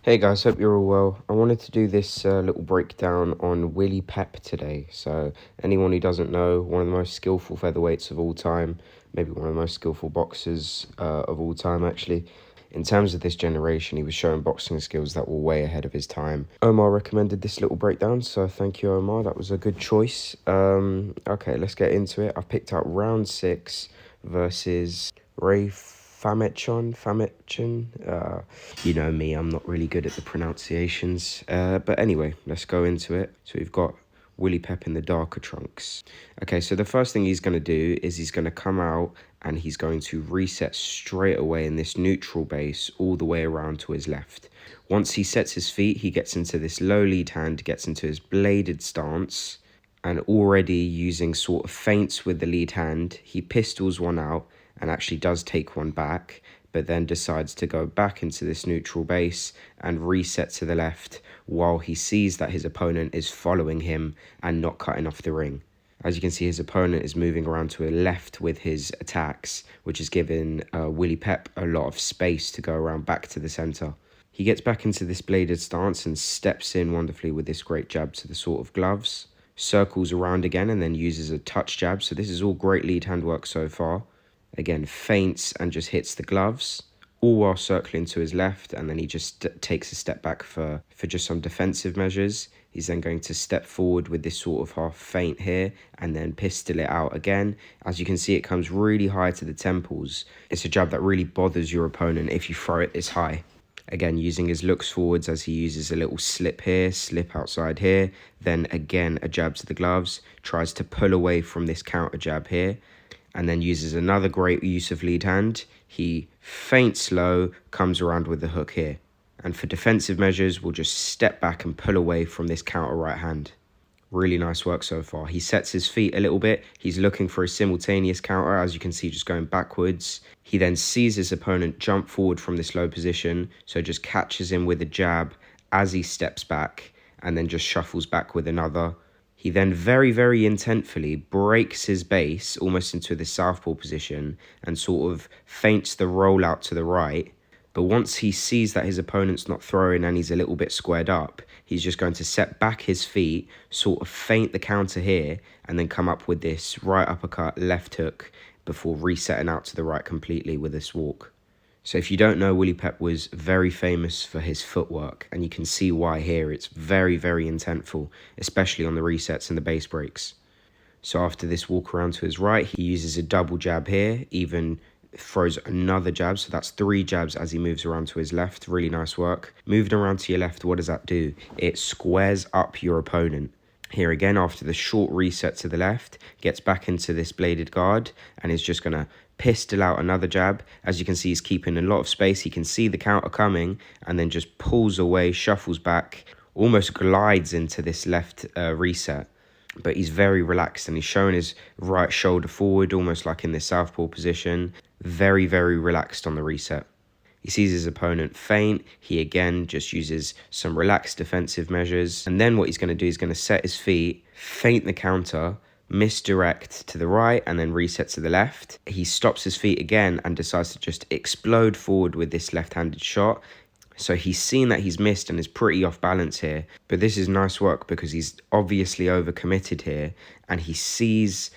Hey guys, hope you're all well. I wanted to do this little breakdown on Willie Pep today. So, anyone who doesn't know, one of the most skillful featherweights of all time, maybe one of the most skillful boxers of all time, actually. In terms of this generation, he was showing boxing skills that were way ahead of his time. Omar recommended this little breakdown, so thank you, Omar. That was a good choice. Okay, let's get into it. I've picked out round 6 versus Ray Famechon. You know me, I'm not really good at the pronunciations. But anyway, let's go into it. So we've got Willie Pep in the darker trunks. Okay, so the first thing he's going to do is he's going to come out and he's going to reset straight away in this neutral base all the way around to his left. Once he sets his feet, he gets into this low lead hand, gets into his bladed stance, and already using sort of feints with the lead hand, he pistols one out and actually does take one back, but then decides to go back into this neutral base and reset to the left while he sees that his opponent is following him and not cutting off the ring. As you can see, his opponent is moving around to a left with his attacks, which has given Willie Pep a lot of space to go around back to the centre. He gets back into this bladed stance and steps in wonderfully with this great jab to the sort of gloves. Circles around again and then uses a touch jab. So this is all great lead hand work so far. Again, feints and just hits the gloves, all while circling to his left, and then he just takes a step back for just some defensive measures. He's then going to step forward with this sort of half feint here, and then pistol it out again. As you can see, it comes really high to the temples. It's a jab that really bothers your opponent if you throw it this high. Again, using his looks forwards as he uses a little slip here, slip outside here. Then again, a jab to the gloves, tries to pull away from this counter jab here, and then uses another great use of lead hand. He feints low, comes around with the hook here. And for defensive measures, we'll just step back and pull away from this counter right hand. Really nice work so far. He sets his feet a little bit. He's looking for a simultaneous counter, as you can see, just going backwards. He then sees his opponent jump forward from this low position, so just catches him with a jab as he steps back, and then just shuffles back with another. He then very, very intentfully breaks his base almost into the southpaw position and sort of feints the roll out to the right. But once he sees that his opponent's not throwing and he's a little bit squared up, he's just going to set back his feet, sort of feint the counter here, and then come up with this right uppercut, left hook, before resetting out to the right completely with this walk. So if you don't know, Willie Pep was very famous for his footwork, and you can see why here. It's very, very intentful, especially on the resets and the base breaks. So after this walk around to his right, he uses a double jab here, even throws another jab. So that's 3 jabs as he moves around to his left. Really nice work. Moving around to your left, what does that do? It squares up your opponent. Here again, after the short reset to the left, gets back into this bladed guard and is just going to pistol out another jab. As you can see, he's keeping a lot of space. He can see the counter coming and then just pulls away, shuffles back, almost glides into this left reset. But he's very relaxed and he's showing his right shoulder forward, almost like in this southpaw position. Very, very relaxed on the reset. He sees his opponent feint. He again just uses some relaxed defensive measures. And then what he's going to do is going to set his feet, feint the counter, misdirect to the right, and then reset to the left. He stops his feet again and decides to just explode forward with this left-handed shot. So he's seen that he's missed and is pretty off balance here. But this is nice work because he's obviously overcommitted here. And he sees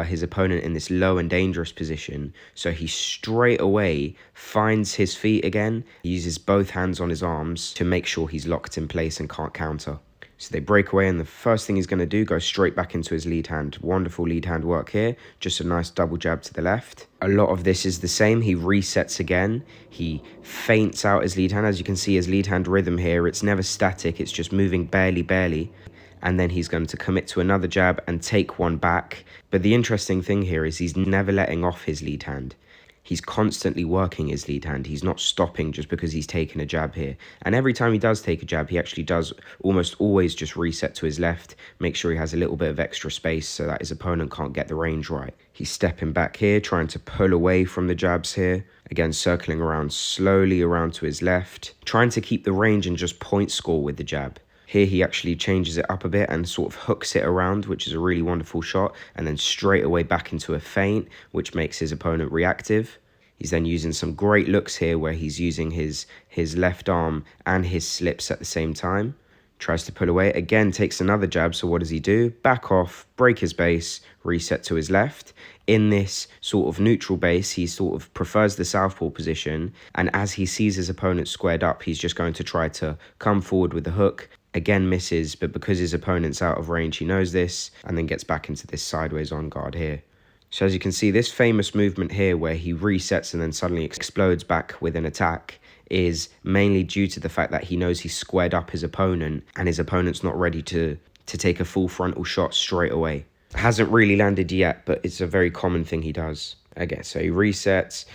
his opponent in this low and dangerous position. So he straight away finds his feet again. He uses both hands on his arms to make sure he's locked in place and can't counter. So they break away, and the first thing he's going to do, go straight back into his lead hand. Wonderful lead hand work here. Just a nice double jab to the left. A lot of this is the same. He resets again. He feints out his lead hand. As you can see, his lead hand rhythm here, it's never static. It's just moving barely. And then he's going to commit to another jab and take one back. But the interesting thing here is he's never letting off his lead hand. He's constantly working his lead hand. He's not stopping just because he's taken a jab here. And every time he does take a jab, he actually does almost always just reset to his left, make sure he has a little bit of extra space so that his opponent can't get the range right. He's stepping back here, trying to pull away from the jabs here. Again, circling around slowly around to his left, trying to keep the range and just point score with the jab. Here he actually changes it up a bit and sort of hooks it around, which is a really wonderful shot, and then straight away back into a feint, which makes his opponent reactive. He's then using some great looks here where he's using his left arm and his slips at the same time. Tries to pull away, again takes another jab, so what does he do? Back off, break his base, reset to his left. In this sort of neutral base, he sort of prefers the southpaw position, and as he sees his opponent squared up, he's just going to try to come forward with the hook. Again misses, but because his opponent's out of range, he knows this, and then gets back into this sideways on guard here. So as you can see, this famous movement here where he resets and then suddenly explodes back with an attack is mainly due to the fact that he knows he's squared up his opponent and his opponent's not ready to take a full frontal shot straight away. Hasn't really landed yet, but it's a very common thing he does. Okay, so he resets,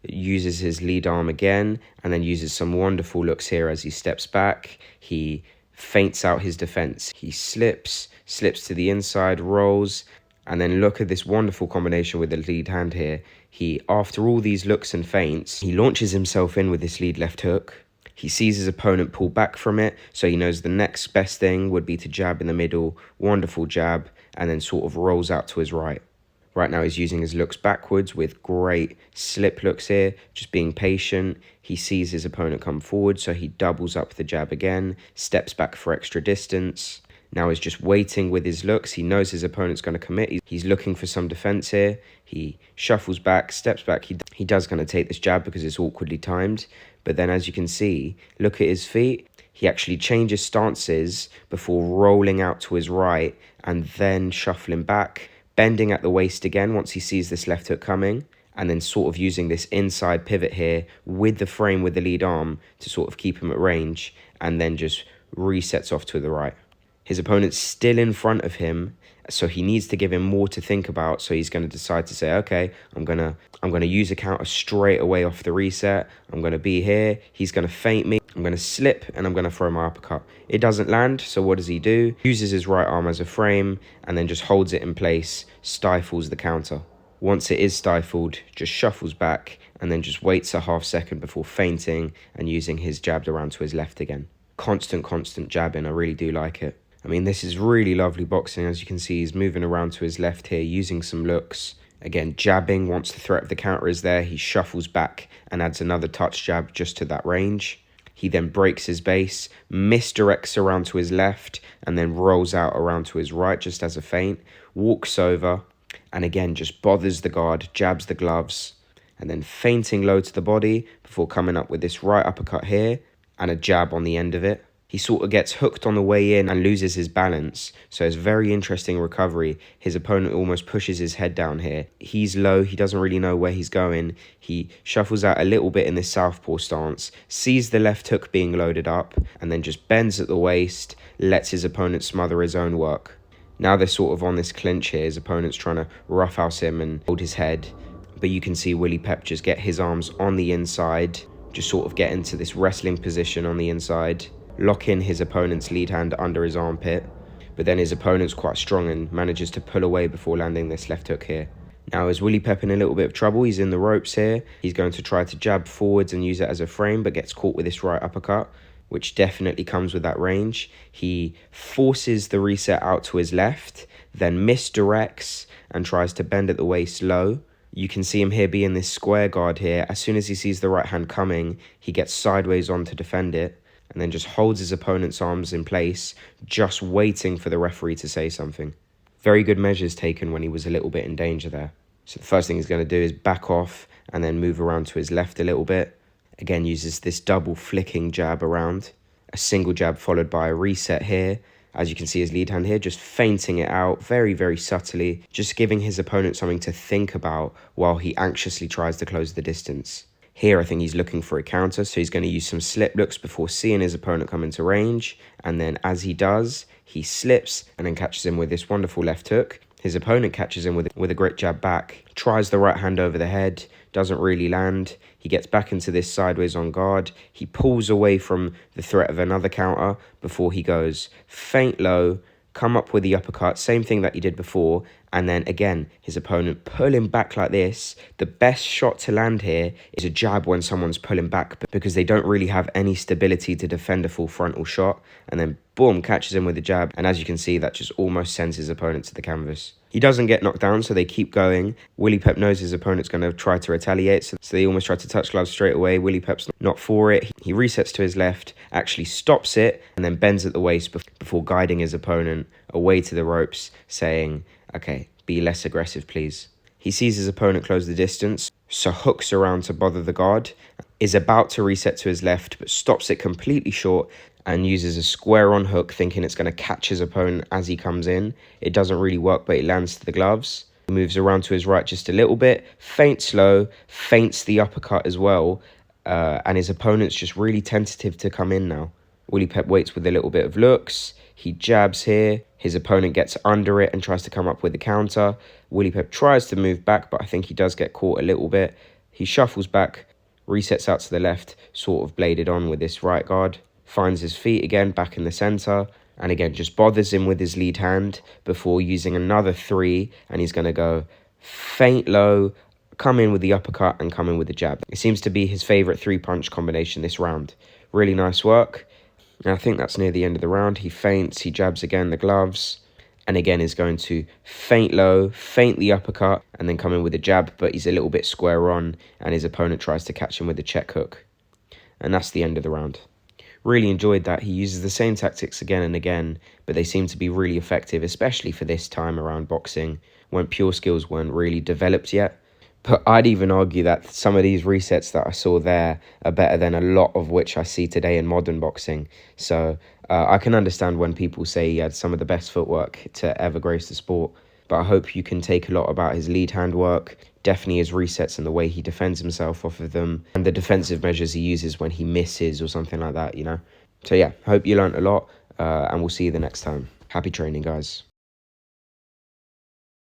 uses his lead arm again, and then uses some wonderful looks here as he steps back. He feints out his defense. He slips to the inside, rolls, and then look at this wonderful combination with the lead hand here. He, after all these looks and feints, he launches himself in with this lead left hook. He sees his opponent pull back from it, so he knows the next best thing would be to jab in the middle, wonderful jab, and then sort of rolls out to his right. Right now he's using his looks backwards with great slip looks here, just being patient. He sees his opponent come forward, so he doubles up the jab again, steps back for extra distance. Now he's just waiting with his looks. He knows his opponent's going to commit. He's looking for some defense here. He shuffles back, steps back. He does kind of take this jab because it's awkwardly timed. But then as you can see, look at his feet. He actually changes stances before rolling out to his right and then shuffling back, bending at the waist again once he sees this left hook coming, and then sort of using this inside pivot here with the frame with the lead arm to sort of keep him at range, and then just resets off to the right. His opponent's still in front of him, so he needs to give him more to think about. So he's going to decide to say, okay, I'm gonna use a counter straight away off the reset. I'm going to be here. He's going to feint me. I'm going to slip, and I'm going to throw my uppercut. It doesn't land, so what does he do? Uses his right arm as a frame, and then just holds it in place, stifles the counter. Once it is stifled, just shuffles back, and then just waits a half second before feinting and using his jab around to his left again. Constant jabbing. I really do like it. I mean, this is really lovely boxing. As you can see, he's moving around to his left here, using some looks. Again, jabbing. Once the threat of the counter is there, he shuffles back and adds another touch jab just to that range. He then breaks his base, misdirects around to his left, and then rolls out around to his right just as a feint. Walks over, and again, just bothers the guard, jabs the gloves, and then feinting low to the body before coming up with this right uppercut here and a jab on the end of it. He sort of gets hooked on the way in and loses his balance. So it's very interesting recovery. His opponent almost pushes his head down here. He's low. He doesn't really know where he's going. He shuffles out a little bit in this southpaw stance, sees the left hook being loaded up, and then just bends at the waist, lets his opponent smother his own work. Now they're sort of on this clinch here. His opponent's trying to roughhouse him and hold his head. But you can see Willie Pep just get his arms on the inside, just sort of get into this wrestling position on the inside, lock in his opponent's lead hand under his armpit, but then his opponent's quite strong and manages to pull away before landing this left hook here. Now is Willie Pep in a little bit of trouble? He's in the ropes here. He's going to try to jab forwards and use it as a frame, but gets caught with this right uppercut, which definitely comes with that range. He forces the reset out to his left, then misdirects and tries to bend at the waist low. You can see him here being this square guard here. As soon as he sees the right hand coming, he gets sideways on to defend it, and then just holds his opponent's arms in place, just waiting for the referee to say something. Very good measures taken when he was a little bit in danger there. So the first thing he's going to do is back off and then move around to his left a little bit. Again, uses this double flicking jab around. A single jab followed by a reset here. As you can see his lead hand here, just feinting it out very subtly, just giving his opponent something to think about while he anxiously tries to close the distance. Here, I think he's looking for a counter, so he's going to use some slip looks before seeing his opponent come into range. And then as he does, he slips and then catches him with this wonderful left hook. His opponent catches him with a great jab back, tries the right hand over the head, doesn't really land. He gets back into this sideways on guard. He pulls away from the threat of another counter before he goes feint low, come up with the uppercut, same thing that he did before, and then again, his opponent pulling back like this. The best shot to land here is a jab when someone's pulling back because they don't really have any stability to defend a full frontal shot, and then boom, catches him with a jab, and as you can see, that just almost sends his opponent to the canvas. He doesn't get knocked down, so they keep going. Willie Pep knows his opponent's going to try to retaliate, so they almost try to touch gloves straight away. Willie Pep's not for it. He resets to his left, actually stops it, and then bends at the waist before guiding his opponent away to the ropes, saying, okay, be less aggressive, please. He sees his opponent close the distance, so hooks around to bother the guard, is about to reset to his left, but stops it completely short and uses a square-on hook, thinking it's going to catch his opponent as he comes in. It doesn't really work, but it lands to the gloves. He moves around to his right just a little bit, feints low, feints the uppercut as well, and his opponent's just really tentative to come in now. Willie Pep waits with a little bit of looks. He jabs here. His opponent gets under it and tries to come up with a counter. Willie Pep tries to move back, but I think he does get caught a little bit. He shuffles back, resets out to the left, sort of bladed on with this right guard. Finds his feet again, back in the center, and again just bothers him with his lead hand before using another 3, and he's going to go feint low, come in with the uppercut, and come in with the jab. It seems to be his favorite 3-punch combination this round. Really nice work. And I think that's near the end of the round. He feints, he jabs again the gloves, and again is going to feint low, feint the uppercut, and then come in with a jab, but he's a little bit square on, and his opponent tries to catch him with the check hook. And that's the end of the round. Really enjoyed that. He uses the same tactics again and again, but they seem to be really effective, especially for this time around boxing, when pure skills weren't really developed yet. But I'd even argue that some of these resets that I saw there are better than a lot of which I see today in modern boxing. So I can understand when people say he had some of the best footwork to ever grace the sport. But I hope you can take a lot about his lead hand work, definitely his resets and the way he defends himself off of them, and the defensive measures he uses when he misses or something like that, you know. So yeah, hope you learnt a lot, and we'll see you the next time. Happy training, guys.